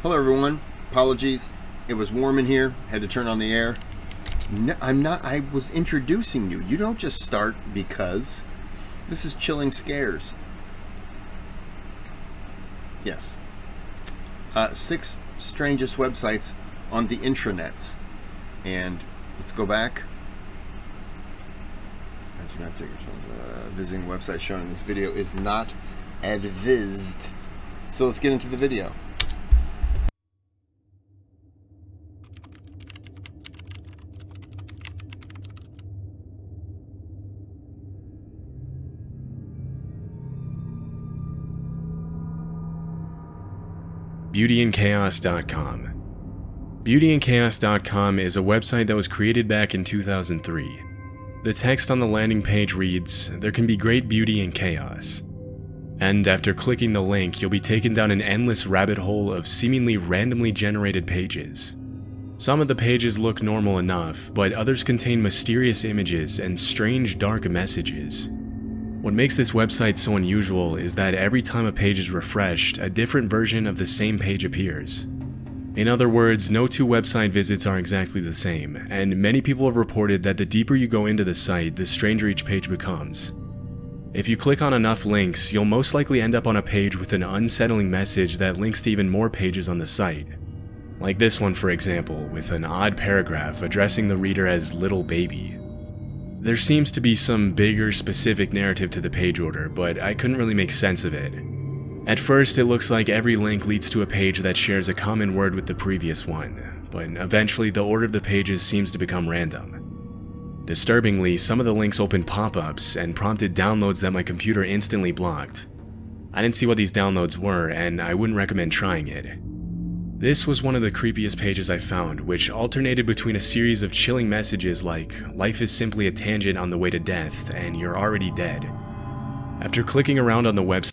Hello everyone, apologies, it was warm in here, had to turn on the air. No, I was introducing you. You don't just start because. This is Chilling Scares. Yes. 6 strangest websites on the intranets. And let's go back. I do not think visiting the website shown in this video is not advised. So let's get into the video. BeautyandChaos.com. BeautyandChaos.com is a website that was created back in 2003. The text on the landing page reads, "There can be great beauty in chaos." And after clicking the link, you'll be taken down an endless rabbit hole of seemingly randomly generated pages. Some of the pages look normal enough, but others contain mysterious images and strange dark messages. What makes this website so unusual is that every time a page is refreshed, a different version of the same page appears. In other words, no two website visits are exactly the same, and many people have reported that the deeper you go into the site, the stranger each page becomes. If you click on enough links, you'll most likely end up on a page with an unsettling message that links to even more pages on the site. Like this one, for example, with an odd paragraph addressing the reader as "little baby." There seems to be some bigger specific narrative to the page order, but I couldn't really make sense of it. At first, it looks like every link leads to a page that shares a common word with the previous one, but eventually the order of the pages seems to become random. Disturbingly, some of the links opened pop-ups and prompted downloads that my computer instantly blocked. I didn't see what these downloads were, and I wouldn't recommend trying it. This was one of the creepiest pages I found, which alternated between a series of chilling messages like, "Life is simply a tangent on the way to death, and you're already dead." After clicking around on the website,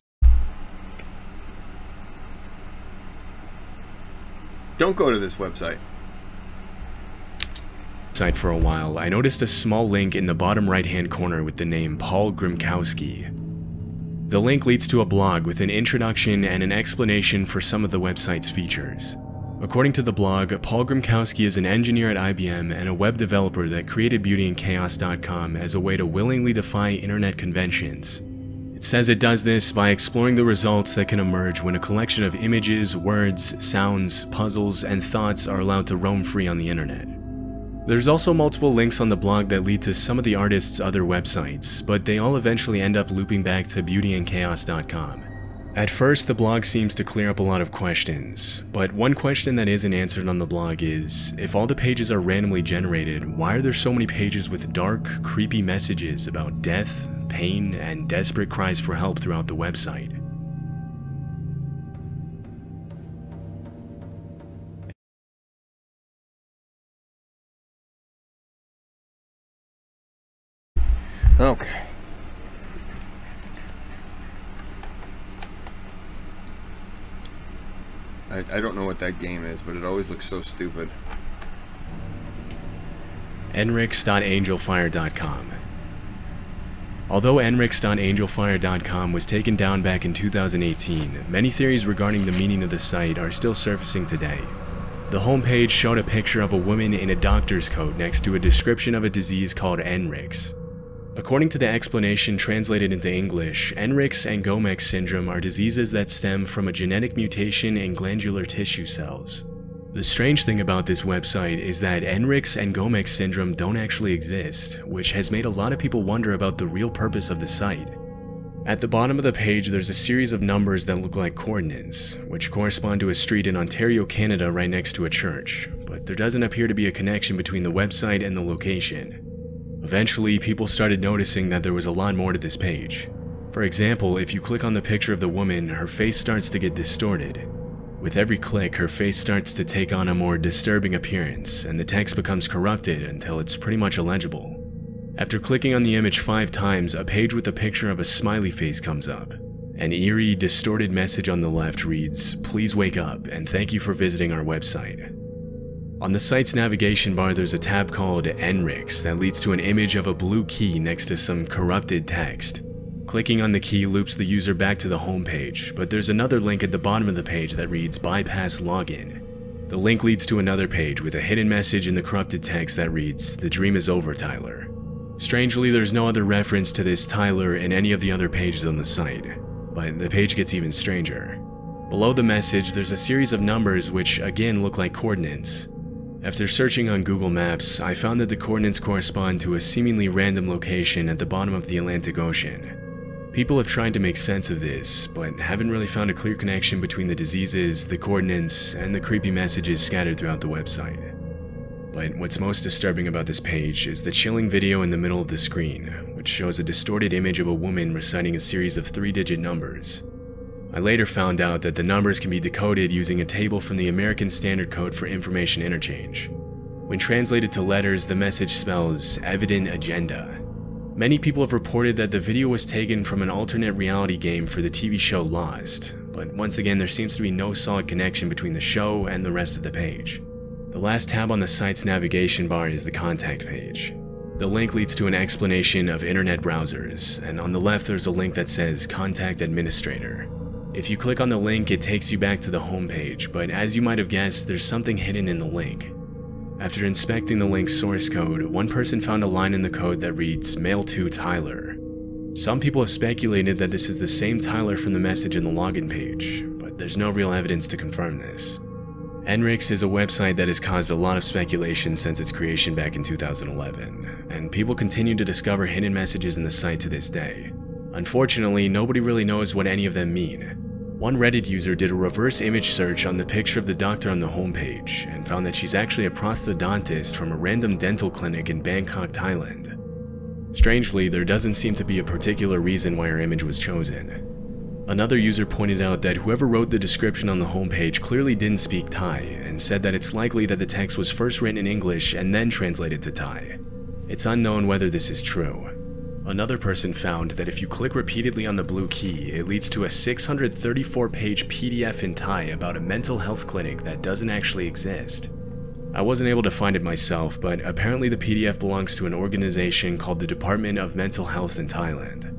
Don't go to this website. For a while, I noticed a small link in the bottom right-hand corner with the name Paul Grimkowski. The link leads to a blog with an introduction and an explanation for some of the website's features. According to the blog, Paul Grimkowski is an engineer at IBM and a web developer that created BeautyandChaos.com as a way to willingly defy internet conventions. It says it does this by exploring the results that can emerge when a collection of images, words, sounds, puzzles, and thoughts are allowed to roam free on the internet. There's also multiple links on the blog that lead to some of the artist's other websites, but they all eventually end up looping back to BeautyandChaos.com. At first, the blog seems to clear up a lot of questions, but one question that isn't answered on the blog is, if all the pages are randomly generated, why are there so many pages with dark, creepy messages about death, pain, and desperate cries for help throughout the website? Okay. I don't know what that game is, but it always looks so stupid. Enrix.angelfire.com. Although Enrix.angelfire.com was taken down back in 2018, many theories regarding the meaning of the site are still surfacing today. The homepage showed a picture of a woman in a doctor's coat next to a description of a disease called Enrix. According to the explanation translated into English, Enrix and Gomex syndrome are diseases that stem from a genetic mutation in glandular tissue cells. The strange thing about this website is that Enrix and Gomex syndrome don't actually exist, which has made a lot of people wonder about the real purpose of the site. At the bottom of the page, there's a series of numbers that look like coordinates, which correspond to a street in Ontario, Canada right next to a church, but there doesn't appear to be a connection between the website and the location. Eventually, people started noticing that there was a lot more to this page. For example, if you click on the picture of the woman, her face starts to get distorted. With every click, her face starts to take on a more disturbing appearance, and the text becomes corrupted until it's pretty much illegible. After clicking on the image 5 times, a page with a picture of a smiley face comes up. An eerie, distorted message on the left reads, "Please wake up, and thank you for visiting our website." On the site's navigation bar, there's a tab called Enrix that leads to an image of a blue key next to some corrupted text. Clicking on the key loops the user back to the home page, but there's another link at the bottom of the page that reads bypass login. The link leads to another page with a hidden message in the corrupted text that reads, "The dream is over, Tyler." Strangely, there's no other reference to this Tyler in any of the other pages on the site, but the page gets even stranger. Below the message, there's a series of numbers which again look like coordinates. After searching on Google Maps, I found that the coordinates correspond to a seemingly random location at the bottom of the Atlantic Ocean. People have tried to make sense of this, but haven't really found a clear connection between the diseases, the coordinates, and the creepy messages scattered throughout the website. But what's most disturbing about this page is the chilling video in the middle of the screen, which shows a distorted image of a woman reciting a series of 3-digit numbers. I later found out that the numbers can be decoded using a table from the American Standard Code for Information Interchange. When translated to letters, the message spells "evident agenda." Many people have reported that the video was taken from an alternate reality game for the TV show Lost, but once again there seems to be no solid connection between the show and the rest of the page. The last tab on the site's navigation bar is the contact page. The link leads to an explanation of internet browsers, and on the left there's a link that says Contact Administrator. If you click on the link, it takes you back to the home page, but as you might have guessed, there's something hidden in the link. After inspecting the link's source code, one person found a line in the code that reads, "Mail to Tyler." Some people have speculated that this is the same Tyler from the message in the login page, but there's no real evidence to confirm this. Enrix is a website that has caused a lot of speculation since its creation back in 2011, and people continue to discover hidden messages in the site to this day. Unfortunately, nobody really knows what any of them mean. One Reddit user did a reverse image search on the picture of the doctor on the homepage and found that she's actually a prosthodontist from a random dental clinic in Bangkok, Thailand. Strangely, there doesn't seem to be a particular reason why her image was chosen. Another user pointed out that whoever wrote the description on the homepage clearly didn't speak Thai and said that it's likely that the text was first written in English and then translated to Thai. It's unknown whether this is true. Another person found that if you click repeatedly on the blue key, it leads to a 634-page PDF in Thai about a mental health clinic that doesn't actually exist. I wasn't able to find it myself, but apparently the PDF belongs to an organization called the Department of Mental Health in Thailand.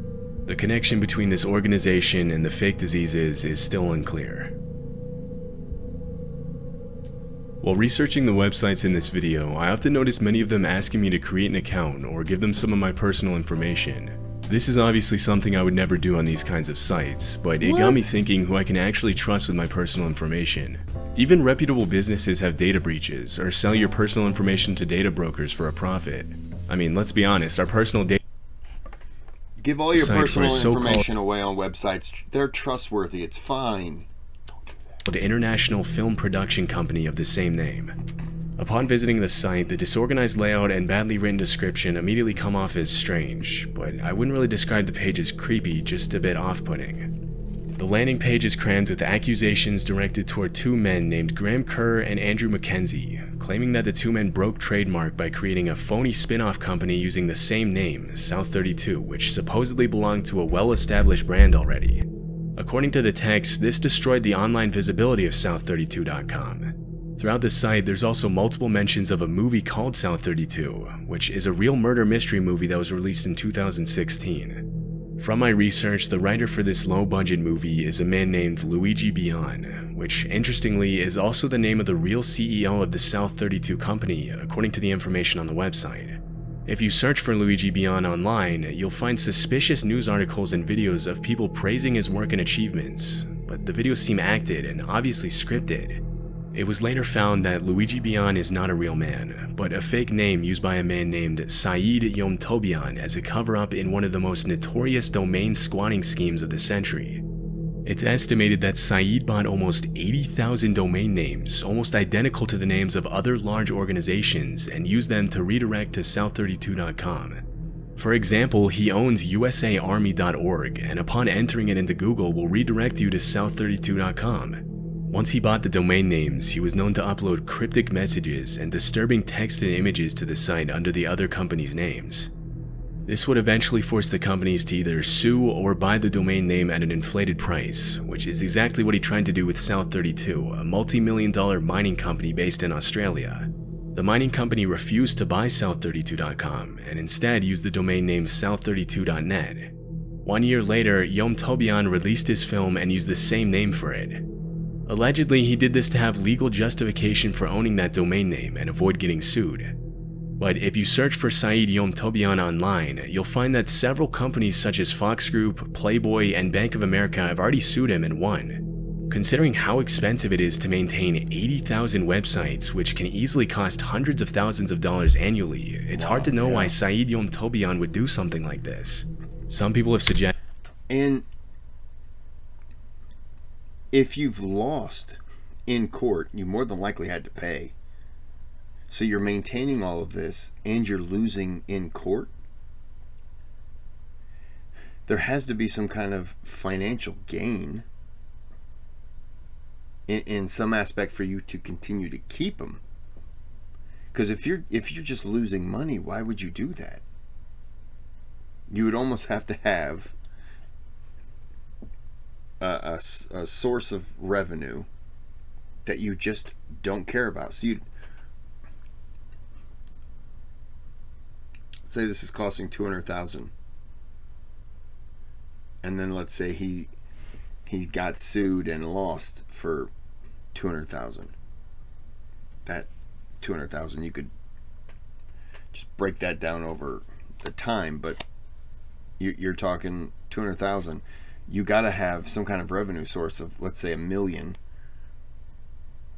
The connection between this organization and the fake diseases is still unclear. While researching the websites in this video, I often notice many of them asking me to create an account or give them some of my personal information. This is obviously something I would never do on these kinds of sites, but it got me thinking who I can actually trust with my personal information. Even reputable businesses have data breaches or sell your personal information to data brokers for a profit. I mean, let's be honest, our personal data... Give all your personal information away on websites. They're trustworthy. It's fine. The international film production company of the same name. Upon visiting the site, the disorganized layout and badly written description immediately come off as strange, but I wouldn't really describe the page as creepy, just a bit off-putting. The landing page is crammed with accusations directed toward two men named Graham Kerr and Andrew McKenzie, claiming that the two men broke trademark by creating a phony spin-off company using the same name, South32, which supposedly belonged to a well-established brand already. According to the text, this destroyed the online visibility of South32.com. Throughout the site, there's also multiple mentions of a movie called South32, which is a real murder mystery movie that was released in 2016. From my research, the writer for this low-budget movie is a man named Luigi Bion, which interestingly is also the name of the real CEO of the South32 company, according to the information on the website. If you search for Luigi Bion online, you'll find suspicious news articles and videos of people praising his work and achievements, but the videos seem acted and obviously scripted. It was later found that Luigi Bion is not a real man, but a fake name used by a man named Saeed Yomtobian as a cover-up in one of the most notorious domain squatting schemes of the century. It's estimated that Saeed bought almost 80,000 domain names, almost identical to the names of other large organizations, and used them to redirect to South32.com. For example, he owns usaarmy.org, and upon entering it into Google will redirect you to South32.com. Once he bought the domain names, he was known to upload cryptic messages and disturbing text and images to the site under the other company's names. This would eventually force the companies to either sue or buy the domain name at an inflated price, which is exactly what he tried to do with South32, a multi-million-dollar mining company based in Australia. The mining company refused to buy South32.com and instead used the domain name South32.net. 1 year later, Yom Tobian released his film and used the same name for it. Allegedly, he did this to have legal justification for owning that domain name and avoid getting sued. But if you search for Saeed Yom Tobian online, you'll find that several companies such as Fox Group, Playboy, and Bank of America have already sued him and won. Considering how expensive it is to maintain 80,000 websites, which can easily cost hundreds of thousands of dollars annually, it's hard to know why Saeed Yom Tobian would do something like this. Some people have suggested... And if you've lost in court, you more than likely had to pay. So you're maintaining all of this and you're losing in court. There has to be some kind of financial gain in some aspect for you to continue to keep them. Because if you're just losing money, why would you do that? You would almost have to have a source of revenue that you just don't care about. So you say this is costing $200,000, and then let's say he got sued and lost for $200,000. That $200,000, you could just break that down over the time, but you're talking $200,000. You got to have some kind of revenue source of, let's say, $1 million,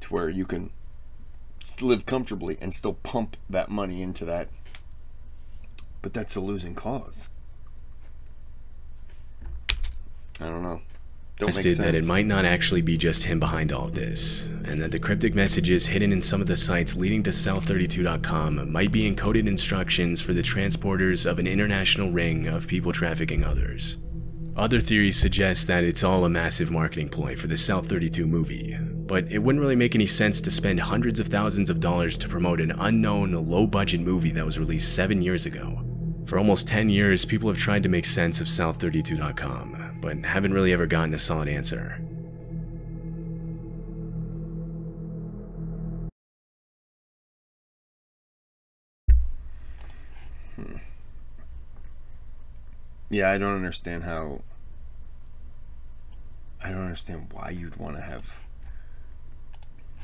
to where you can live comfortably and still pump that money into that. But that's a losing cause. I don't know. That it might not actually be just him behind all of this, and that the cryptic messages hidden in some of the sites leading to South32.com might be encoded instructions for the transporters of an international ring of people trafficking others. Other theories suggest that it's all a massive marketing ploy for the South32 movie, but it wouldn't really make any sense to spend hundreds of thousands of dollars to promote an unknown, low-budget movie that was released 7 years ago. For almost 10 years, people have tried to make sense of South32.com, but haven't really ever gotten a solid answer. Yeah, I don't understand why you'd want to have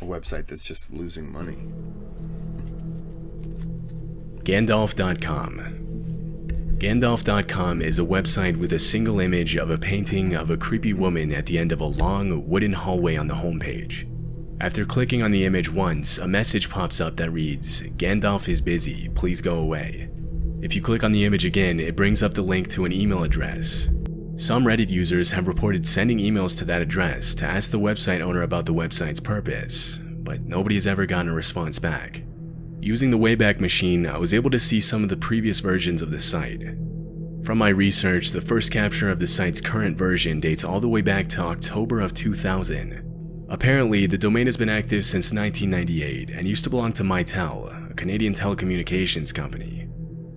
a website that's just losing money. Gandalf.com. Gandalf.com is a website with a single image of a painting of a creepy woman at the end of a long wooden hallway on the homepage. After clicking on the image once, a message pops up that reads, "Gandalf is busy, please go away." If you click on the image again, it brings up the link to an email address. Some Reddit users have reported sending emails to that address to ask the website owner about the website's purpose, but nobody has ever gotten a response back. Using the Wayback Machine, I was able to see some of the previous versions of the site. From my research, the first capture of the site's current version dates all the way back to October of 2000. Apparently, the domain has been active since 1998 and used to belong to Mitel, a Canadian telecommunications company.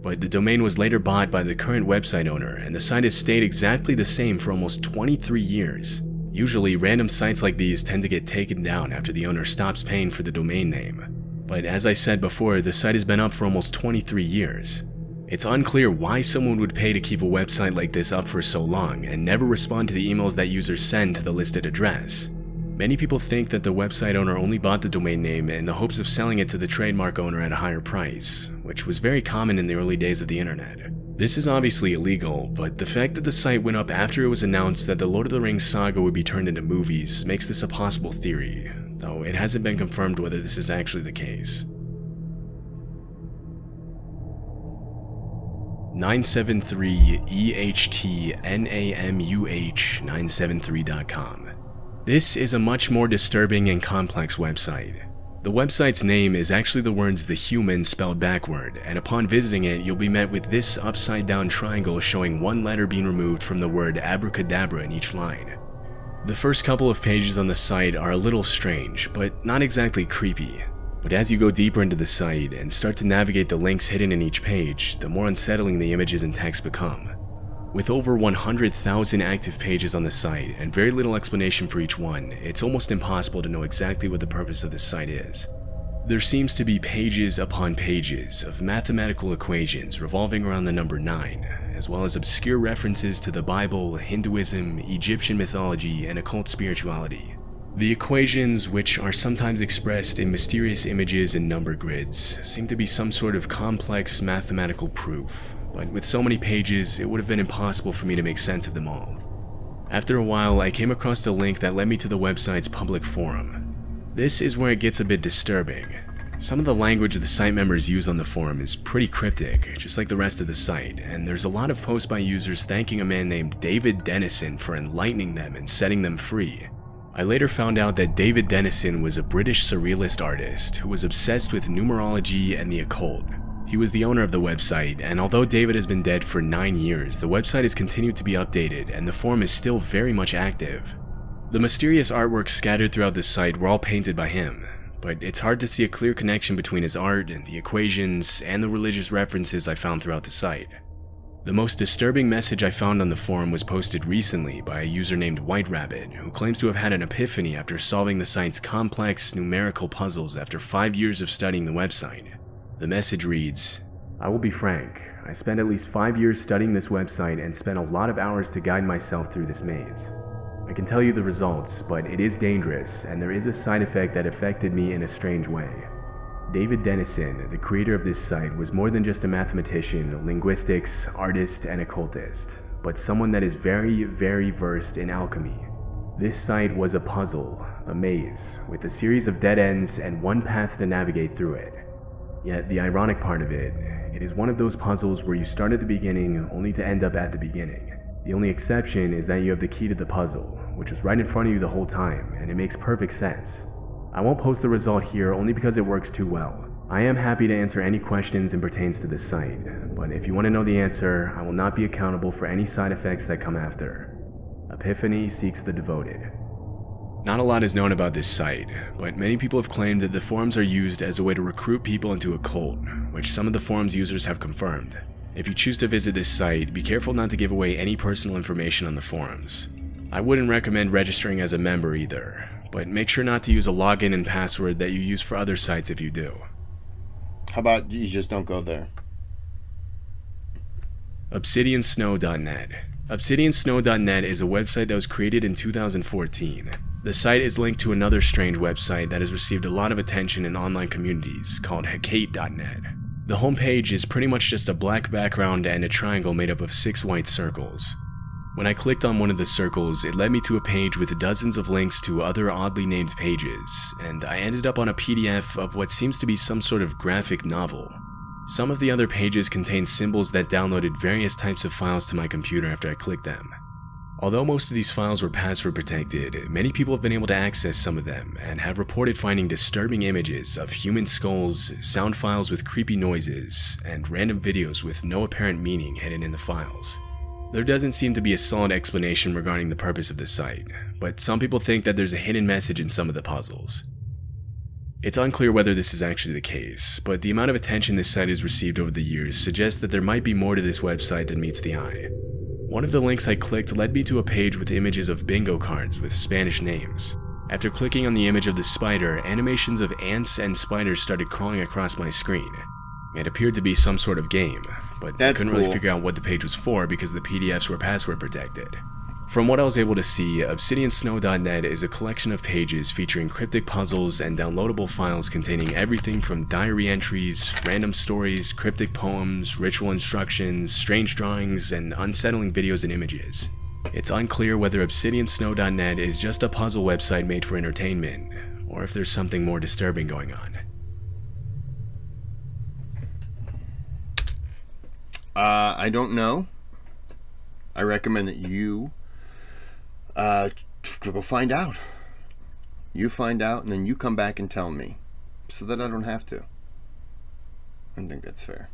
But the domain was later bought by the current website owner, and the site has stayed exactly the same for almost 23 years. Usually, random sites like these tend to get taken down after the owner stops paying for the domain name. But as I said before, the site has been up for almost 23 years. It's unclear why someone would pay to keep a website like this up for so long and never respond to the emails that users send to the listed address. Many people think that the website owner only bought the domain name in the hopes of selling it to the trademark owner at a higher price, which was very common in the early days of the internet. This is obviously illegal, but the fact that the site went up after it was announced that the Lord of the Rings saga would be turned into movies makes this a possible theory, though it hasn't been confirmed whether this is actually the case. 973EHTNAMUH973.com. This is a much more disturbing and complex website. The website's name is actually the words "the human" spelled backward, and upon visiting it, you'll be met with this upside-down triangle showing one letter being removed from the word abracadabra in each line. The first couple of pages on the site are a little strange, but not exactly creepy. But as you go deeper into the site and start to navigate the links hidden in each page, the more unsettling the images and text become. With over 100,000 active pages on the site and very little explanation for each one, it's almost impossible to know exactly what the purpose of this site is. There seems to be pages upon pages of mathematical equations revolving around the number 9, as well as obscure references to the Bible, Hinduism, Egyptian mythology, and occult spirituality. The equations, which are sometimes expressed in mysterious images and number grids, seem to be some sort of complex mathematical proof, but with so many pages, it would have been impossible for me to make sense of them all. After a while, I came across a link that led me to the website's public forum. This is where it gets a bit disturbing. Some of the language the site members use on the forum is pretty cryptic, just like the rest of the site, and there's a lot of posts by users thanking a man named David Dennison for enlightening them and setting them free. I later found out that David Dennison was a British surrealist artist who was obsessed with numerology and the occult. He was the owner of the website, and although David has been dead for 9 years, the website has continued to be updated and the forum is still very much active. The mysterious artworks scattered throughout the site were all painted by him, but it's hard to see a clear connection between his art and the equations and the religious references I found throughout the site. The most disturbing message I found on the forum was posted recently by a user named White Rabbit, who claims to have had an epiphany after solving the site's complex numerical puzzles after 5 years of studying the website. The message reads, "I will be frank, I spent at least 5 years studying this website and spent a lot of hours to guide myself through this maze. I can tell you the results, but it is dangerous, and there is a side effect that affected me in a strange way. David Dennison, the creator of this site, was more than just a mathematician, linguistics, artist, and occultist, but someone that is very, very versed in alchemy. This site was a puzzle, a maze, with a series of dead ends and one path to navigate through it. Yet the ironic part of it is one of those puzzles where you start at the beginning only to end up at the beginning. The only exception is that you have the key to the puzzle, which is right in front of you the whole time, and it makes perfect sense. I won't post the result here only because it works too well. I am happy to answer any questions and pertains to this site, but if you want to know the answer, I will not be accountable for any side effects that come after. Epiphany seeks the devoted." Not a lot is known about this site, but many people have claimed that the forums are used as a way to recruit people into a cult, which some of the forum's users have confirmed. If you choose to visit this site, be careful not to give away any personal information on the forums. I wouldn't recommend registering as a member either, but make sure not to use a login and password that you use for other sites if you do. How about you just don't go there? ObsidianSnow.net. ObsidianSnow.net is a website that was created in 2014. The site is linked to another strange website that has received a lot of attention in online communities called Hecate.net. The homepage is pretty much just a black background and a triangle made up of 6 white circles. When I clicked on one of the circles, it led me to a page with dozens of links to other oddly named pages, and I ended up on a PDF of what seems to be some sort of graphic novel. Some of the other pages contain symbols that downloaded various types of files to my computer after I clicked them. Although most of these files were password protected, many people have been able to access some of them and have reported finding disturbing images of human skulls, sound files with creepy noises, and random videos with no apparent meaning hidden in the files. There doesn't seem to be a solid explanation regarding the purpose of the site, but some people think that there's a hidden message in some of the puzzles. It's unclear whether this is actually the case, but the amount of attention this site has received over the years suggests that there might be more to this website than meets the eye. One of the links I clicked led me to a page with images of bingo cards with Spanish names. After clicking on the image of the spider, animations of ants and spiders started crawling across my screen. It appeared to be some sort of game, but I couldn't really figure out what the page was for because the PDFs were password protected. From what I was able to see, ObsidianSnow.net is a collection of pages featuring cryptic puzzles and downloadable files containing everything from diary entries, random stories, cryptic poems, ritual instructions, strange drawings, and unsettling videos and images. It's unclear whether ObsidianSnow.net is just a puzzle website made for entertainment, or if there's something more disturbing going on. I don't know. I recommend that you go find out. You find out, and then you come back and tell me, so that I don't have to. I don't think that's fair.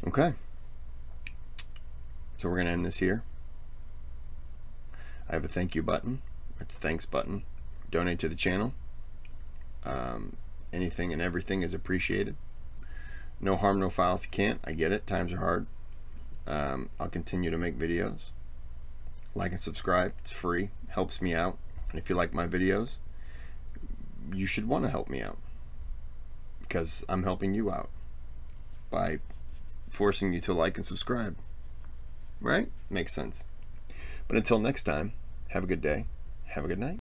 Okay. So we're going to end this here. I have a thank you button. It's a thanks button. Donate to the channel. Anything and everything is appreciated. No harm, no foul if you can't. I get it. Times are hard. I'll continue to make videos. Like and subscribe. It's free. Helps me out. And if you like my videos, you should want to help me out. because I'm helping you out by forcing you to like and subscribe. Right? Makes sense. But until next time, have a good day. Have a good night.